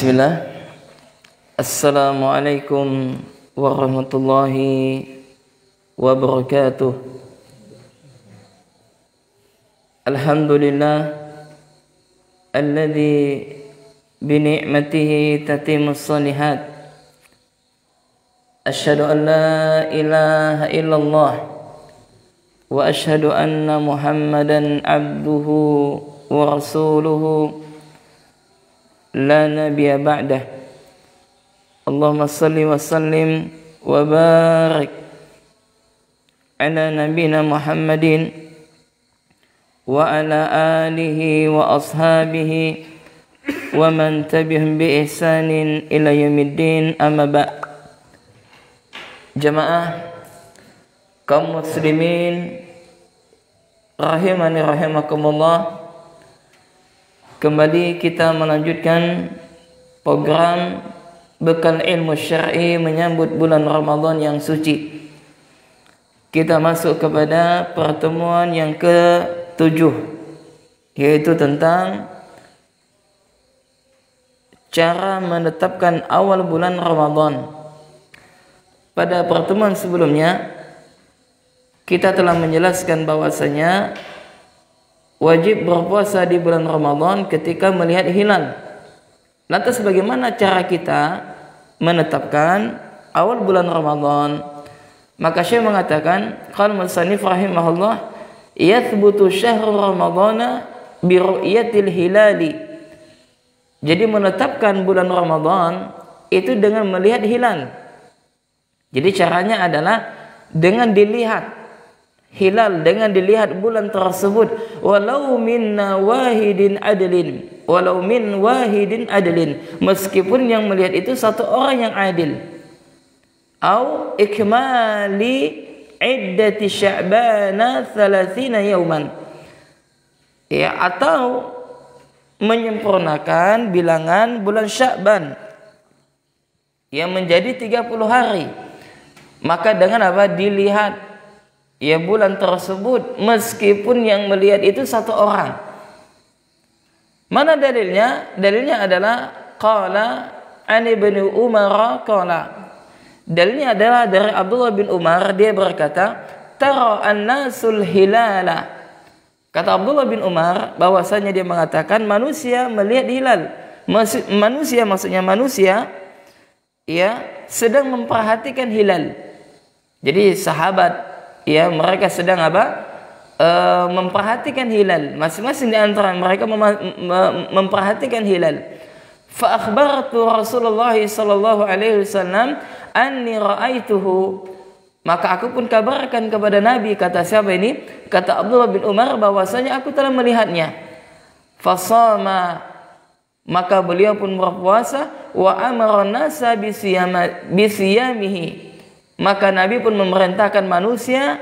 Bismillah. Assalamualaikum warahmatullahi wabarakatuh. Alhamdulillah alladzi bini'matihi tatimmus shalihat. Asyhadu an la ilaha illallah wa asyhadu anna Muhammadan abduhu wa rasuluhu la nabiyya ba'dah. Allahumma salli wa sallim wa barik ala nabiyina Muhammadin wa ala alihi wa ashabihi wa man tabi'ahum bi ihsanin ila yaumiddin, amma ba'd. Jamaah kaum muslimin rahimani rahimakumullah, kembali kita melanjutkan program Bekal Ilmu Syar'i menyambut bulan Ramadan yang suci. Kita masuk kepada pertemuan yang ke-7, yaitu tentang cara menetapkan awal bulan Ramadan. Pada pertemuan sebelumnya kita telah menjelaskan bahwasanya wajib berpuasa di bulan Ramadan ketika melihat hilal. Lantas bagaimana cara kita menetapkan awal bulan Ramadan? Maka Syekh mengatakan, qala musannif rahimahullah, yathbutu syahrul ramadhana bi ru'yatil hilali. Jadi menetapkan bulan Ramadan itu dengan melihat hilal. Jadi caranya adalah dengan dilihat hilal, dengan dilihat bulan tersebut, walau min wahidin adlin, walau min wahidin adlin, meskipun yang melihat itu satu orang yang adil, au ikmali iddati sya'bana 30 yauman, ya, atau menyempurnakan bilangan bulan Sya'ban yang menjadi 30 hari. Maka dengan apa? Dilihat ya bulan tersebut meskipun yang melihat itu satu orang. Mana dalilnya? Dalilnya adalah qala an ibnu Umar qala. Dalilnya adalah dari Abdullah bin Umar, dia berkata, tara an-nasul hilala. Kata Abdullah bin Umar bahwasanya dia mengatakan manusia melihat hilal. Manusia maksudnya manusia ya sedang memperhatikan hilal. Jadi sahabat ya mereka sedang apa? Memperhatikan hilal. Masing-masing di antara mereka memperhatikan hilal. Fa akhbartu Rasulullah sallallahu alaihi wasallam anni ra'aituhu. Maka aku pun kabarkan kepada Nabi, kata siapa ini? Kata Abdullah bin Umar bahwasanya aku telah melihatnya. Fasama, maka beliau pun berpuasa, wa amara nasa bisiyamihi. Maka Nabi pun memerintahkan manusia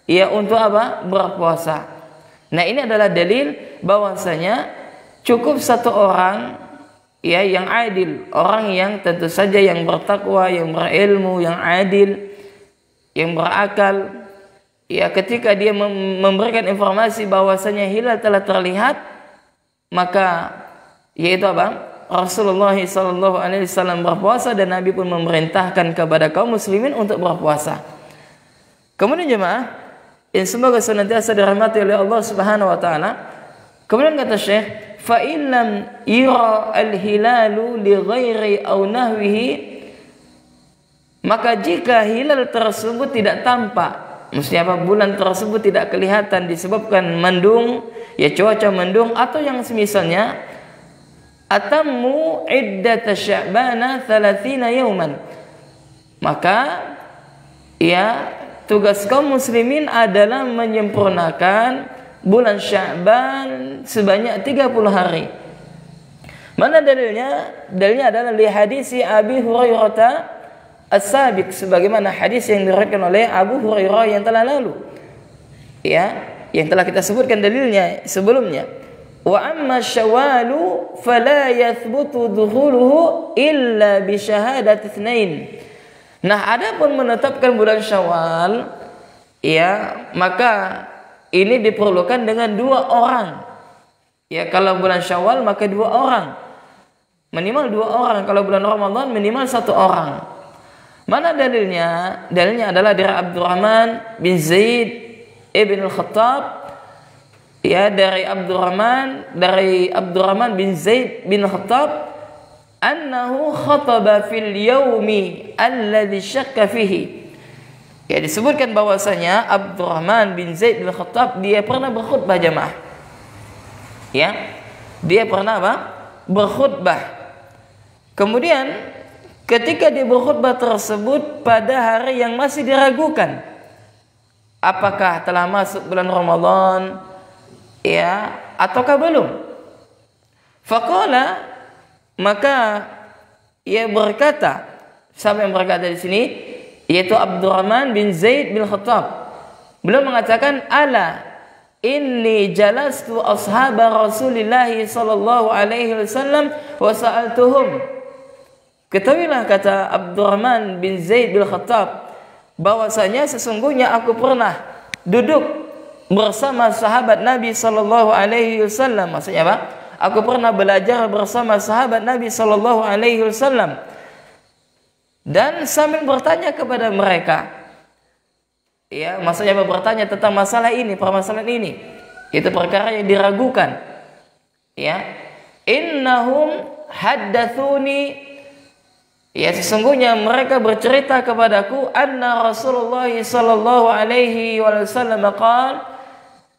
ya untuk apa? Berpuasa. Nah, ini adalah dalil bahwasanya cukup satu orang ya yang adil, orang yang tentu saja yang bertakwa, yang berilmu, yang adil, yang berakal. Ya, ketika dia memberikan informasi bahwasanya hilal telah terlihat, maka yaitu apa? Rasulullah sallallahu alaihi wasallam berpuasa dan Nabi pun memerintahkan kepada kaum muslimin untuk berpuasa. Kemudian jemaah, yang semoga senantiasa dirahmati oleh Allah Subhanahu wa taala. Kemudian kata Syekh, fa in lam yara al-hilalu li ghairi aw nahwihi, maka jika hilal tersebut tidak tampak, maksudnya apa? Bulan tersebut tidak kelihatan disebabkan mendung, ya cuaca mendung atau yang semisalnya, atammu iddat sya'bana 30 yauman, maka ya tugas kaum muslimin adalah menyempurnakan bulan Sya'ban sebanyak 30 hari. Mana dalilnya? Dalilnya adalah li hadisi Abi Hurairah as-sabiq, sebagaimana hadis yang diriwayatkan oleh Abu Hurairah yang telah lalu. Ya, yang telah kita sebutkan dalilnya sebelumnya. Wa amma syawalu fala yathbutu dukhuluhu illa bi syahadati itsnain. Nah, adapun menetapkan bulan Syawal ya, maka ini diperlukan dengan 2 orang. Ya, kalau bulan Syawal maka 2 orang. Minimal 2 orang. Kalau bulan Ramadan minimal 1 orang. Mana dalilnya? Dalilnya adalah dari Abdurrahman bin Zaid ibn al-Khattab. Ya, dari Abdurrahman bin Zaid bin Khattab annahu khataba fil yaumi alladhi syakka fihi. Ya, disebutkan bahwasanya Abdurrahman bin Zaid bin Khattab dia pernah berkhutbah jamaah. Ya. Dia pernah apa? Berkhutbah. Kemudian ketika dia berkhutbah tersebut pada hari yang masih diragukan apakah telah masuk bulan Ramadan ya ataukah belum. Faqala, maka ia berkata, siapa yang berkata di sini? Yaitu Abdurrahman bin Zaid bin Khattab. Beliau mengatakan, ala inni jalastu ashaba Rasulillah sallallahu alaihi wasallam wa sa'altuhum. Ketahuilah, kata Abdurrahman bin Zaid bin Khattab, bahwasanya sesungguhnya aku pernah duduk bersama sahabat Nabi sallallahu alaihi wasallam. Maksudnya apa? Aku pernah belajar bersama sahabat Nabi sallallahu alaihi wasallam dan sambil bertanya kepada mereka. Ya, maksudnya bertanya tentang masalah ini, permasalahan ini. Itu perkara yang diragukan. Ya. Innahum haddatsuni, ya sesungguhnya mereka bercerita kepadaku anna Rasulullah sallallahu alaihi wasallam qaal,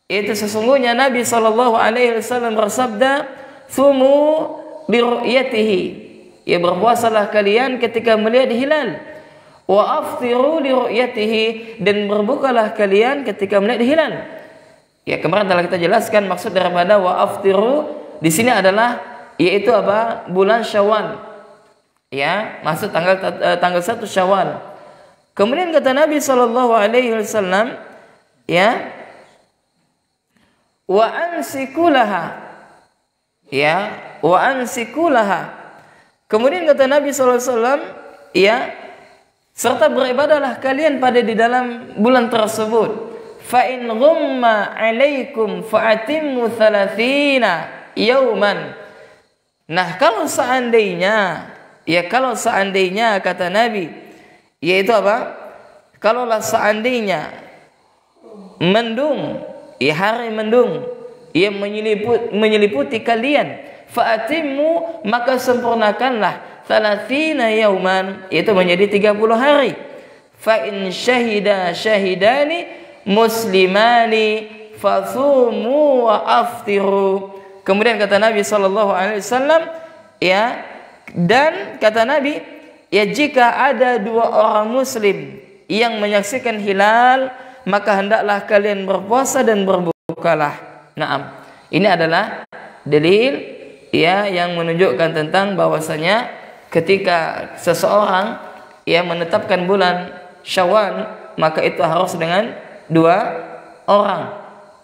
itu sesungguhnya Nabi sallallahu alaihi wasallam bersabda, "Sumu bi ru'yatihi." Ya, berpuasalah kalian ketika melihat hilal. Wa aftiru li ru'yatihi, dan berbukalah kalian ketika melihat hilal. Ya, kemarin telah kita jelaskan maksud daripada wa aftiru di sini adalah yaitu apa? Bulan Syawal. Ya, maksud tanggal 1 Syawal. Kemudian kata Nabi sallallahu alaihi wasallam, ya, wa ansikulaha. Ya, wa ansikulaha. Kemudian kata Nabi sallallahu alaihi wasallam, ya, serta beribadahlah kalian pada di dalam bulan tersebut. Fa in ghumma alaikum fa'atimmu 30 yauman. Nah, kalau seandainya kata Nabi, yaitu apa? Kalaulah seandainya mendung, ya hari mendung, ia menyeliputi kalian, fa'atimmu, maka sempurnakanlah 30 yauman, itu menjadi 30 hari. Fa in syahidani muslimani fasumu wa aftiru. Kemudian kata Nabi sallallahu alaihi wasallam, ya, dan kata Nabi, ya, jika ada 2 orang muslim yang menyaksikan hilal, maka hendaklah kalian berpuasa dan berbukalah. Naam. Ini adalah dalil, ya, yang menunjukkan tentang bahwasanya ketika seseorang yang menetapkan bulan Syawal, maka itu harus dengan 2 orang.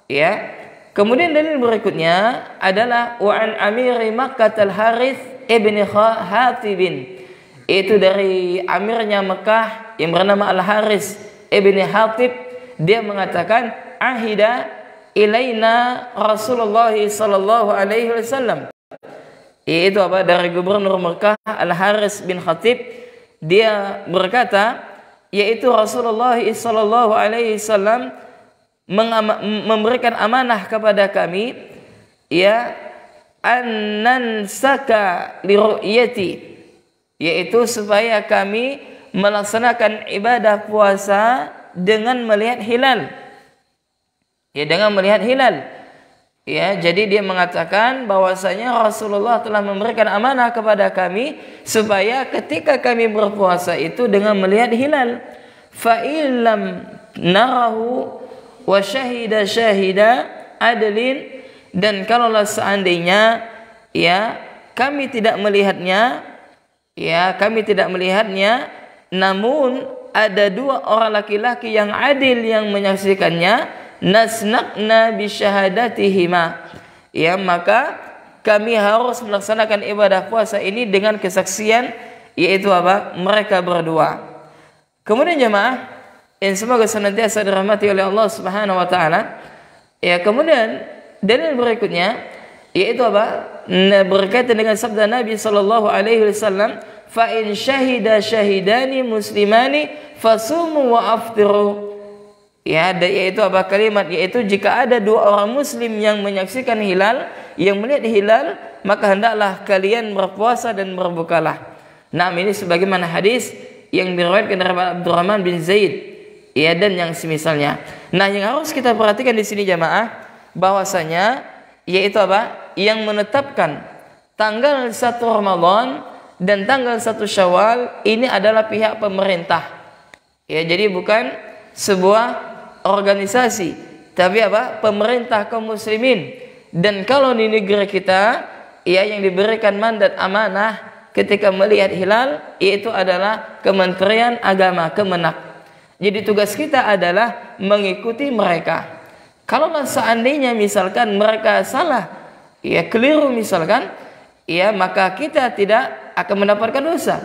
Ya. Kemudian dalil berikutnya adalah wa an amiri Makkah al-Harits ibn Hatibin, itu dari amirnya Mekah yang bernama Al-Haris ibn Hatib. Dia mengatakan, ahida ilaina Rasulullah sallallahu alaihi wasallam, itu apa, dari gubernur Mekah Al-Haris bin Hatib. Dia berkata, yaitu Rasulullah sallallahu alaihi wasallam memberikan amanah kepada kami, ya, annan saka li ru'yati, yaitu supaya kami melaksanakan ibadah puasa dengan melihat hilal. Ya, dengan melihat hilal. Ya, jadi dia mengatakan bahwasanya Rasulullah telah memberikan amanah kepada kami supaya ketika kami berpuasa itu dengan melihat hilal. Fa illam narahu wa syahida adlin, dan kalaulah seandainya, ya, kami tidak melihatnya, namun ada 2 orang laki-laki yang adil yang menyaksikannya, nasnaqna bi syahadatihima, ya, maka kami harus melaksanakan ibadah puasa ini dengan kesaksian, yaitu apa? Mereka berdua. Kemudian jemaah yang semoga senantiasa dirahmati oleh Allah Subhanahu wa taala, ya, kemudian dalil berikutnya, yaitu apa? Berkaitan dengan sabda Nabi sallallahu alaihi wasallam, fa in syahida syahidani muslimani fasumu wa aftiru. Ya, yaitu apa kalimat, yaitu jika ada dua orang muslim yang menyaksikan hilal, yang melihat hilal, maka hendaklah kalian berpuasa dan berbukalah. Nah, ini sebagaimana hadis yang diriwayatkan dari Abdurrahman bin Zaid, ya, dan yang semisalnya. Nah, yang harus kita perhatikan di sini jamaah, bahwasanya yaitu apa? Yang menetapkan tanggal 1 Ramadan dan tanggal 1 Syawal ini adalah pihak pemerintah. Ya, jadi bukan sebuah organisasi, tapi apa? Pemerintah kaum muslimin. Dan kalau di negeri kita, ya, yang diberikan mandat amanah ketika melihat hilal yaitu adalah Kementerian Agama, Kemenak. Jadi tugas kita adalah mengikuti mereka. Kalau seandainya misalkan mereka salah, ya, keliru misalkan, ya, maka kita tidak akan mendapatkan dosa.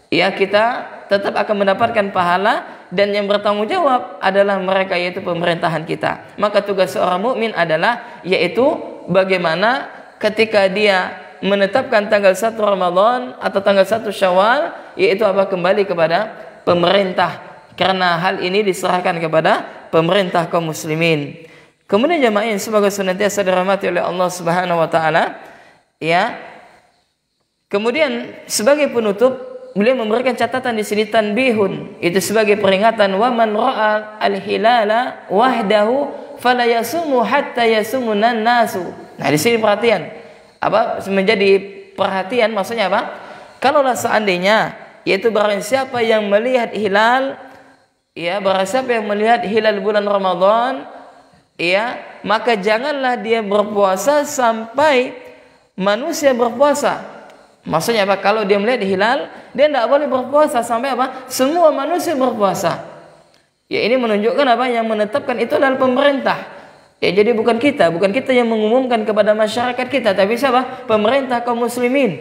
Ya, kita tetap akan mendapatkan pahala, dan yang bertanggung jawab adalah mereka, yaitu pemerintahan kita. Maka tugas seorang mukmin adalah yaitu bagaimana ketika dia menetapkan tanggal 1 Ramadan atau tanggal 1 Syawal, yaitu apa? Kembali kepada pemerintah, karena hal ini diserahkan kepada pemerintah kaum muslimin. Kemudian jamaah yang semoga senantiasa dirahmati oleh Allah Subhanahu wa taala, ya. Kemudian sebagai penutup beliau memberikan catatan di sini, tanbihun, itu sebagai peringatan, wa man ra'a al-hilala wahdahu fala yasumu hatta yasumunan nasu. Nah, di sini perhatian. Apa menjadi perhatian maksudnya apa? Kalaulah seandainya yaitu barang siapa yang melihat hilal, ya, barang siapa yang melihat hilal bulan Ramadan, ya, maka janganlah dia berpuasa sampai manusia berpuasa. Maksudnya apa? Kalau dia melihat hilal, dia tidak boleh berpuasa sampai apa? Semua manusia berpuasa. Ya, ini menunjukkan apa? Yang menetapkan itu adalah pemerintah. Ya, jadi bukan kita yang mengumumkan kepada masyarakat kita, tapi siapa? Pemerintah kaum muslimin.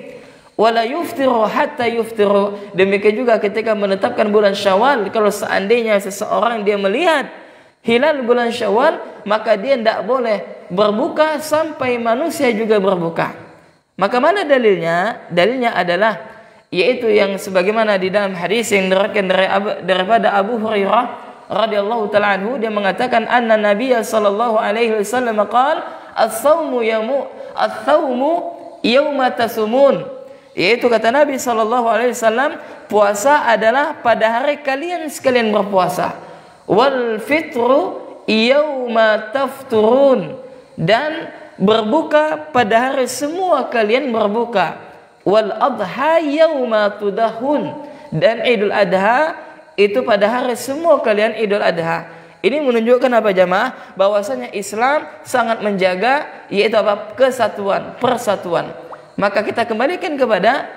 Wala yuftiru hatta yuftiru. Demikian juga ketika menetapkan bulan Syawal, kalau seandainya seseorang dia melihat hilal bulan Syawal, maka dia tidak boleh berbuka sampai manusia juga berbuka. Maka mana dalilnya? Dalilnya adalah yaitu yang sebagaimana di dalam hadis yang diriwayatkan daripada Abu Hurairah radhiyallahu taala anhu, dia mengatakan anna Nabiy sallallahu alaihi wasallam qaal as-saumu yauma tasumun. Yaitu kata Nabi sallallahu alaihi wasallam, puasa adalah pada hari kalian sekalian berpuasa. Wal fitru yauma tafturun, dan berbuka pada hari semua kalian berbuka. Wal adha yauma tudahun, dan Idul Adha itu pada hari semua kalian Idul Adha. Ini menunjukkan apa jamaah? Bahwasanya Islam sangat menjaga yaitu apa? Kesatuan, persatuan. Maka kita kembalikan kepada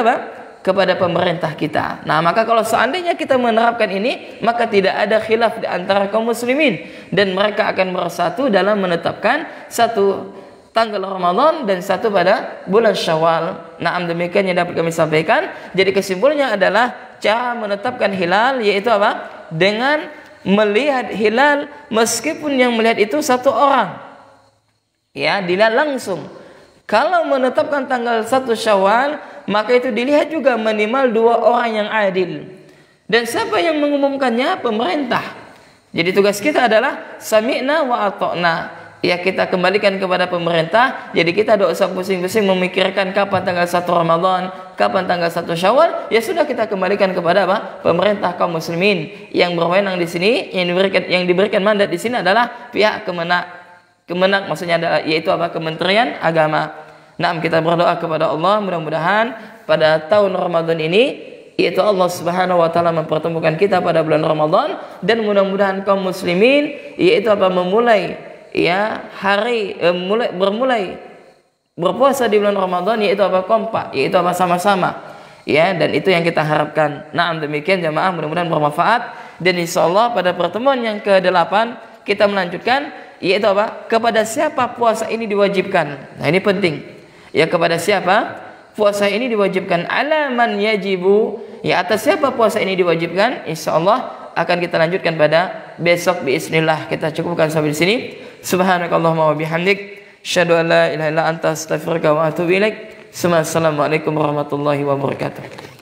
apa? Kepada pemerintah kita. Nah, maka kalau seandainya kita menerapkan ini, maka tidak ada khilaf di antara kaum muslimin, dan mereka akan bersatu dalam menetapkan satu tanggal Ramadan dan satu pada bulan Syawal. Nah, demikian yang dapat kami sampaikan. Jadi kesimpulannya adalah cara menetapkan hilal yaitu apa? Dengan melihat hilal, meskipun yang melihat itu satu orang, ya, dilihat langsung. Kalau menetapkan tanggal 1 Syawal, maka itu dilihat juga minimal 2 orang yang adil. Dan siapa yang mengumumkannya? Pemerintah. Jadi tugas kita adalah sami'na wa ata'na. Ya, kita kembalikan kepada pemerintah. Jadi kita tidak usah pusing-pusing memikirkan kapan tanggal 1 Ramadan, kapan tanggal 1 Syawal. Ya sudah, kita kembalikan kepada apa? Pemerintah kaum muslimin. Yang berwenang di sini, yang diberikan mandat di sini adalah pihak Kemenak maksudnya adalah yaitu apa? Kementerian Agama. Nah, kita berdoa kepada Allah mudah-mudahan pada tahun Ramadan ini yaitu Allah Subhanahu wa taala mempertemukan kita pada bulan Ramadan, dan mudah-mudahan kaum muslimin yaitu apa? Memulai ya bermulai berpuasa di bulan Ramadan yaitu apa? Kompak, yaitu apa? Sama-sama. Ya, dan itu yang kita harapkan. Nah, demikian jamaah, mudah-mudahan bermanfaat, dan insyaallah pada pertemuan yang ke-8 kita melanjutkan yaitu apa? Kepada siapa puasa ini diwajibkan. Nah, ini penting. Ya, kepada siapa puasa ini diwajibkan? Ala man yajibu. Ya, atas siapa puasa ini diwajibkan? Insyaallah akan kita lanjutkan pada besok biiznillah. Kita cukupkan sampai di sini. Subhanakallahumma wa bihamdik, Asyhadu an la ilaha illa anta astaghfiruka wa atubu ilaik. Assalamualaikum warahmatullahi wabarakatuh.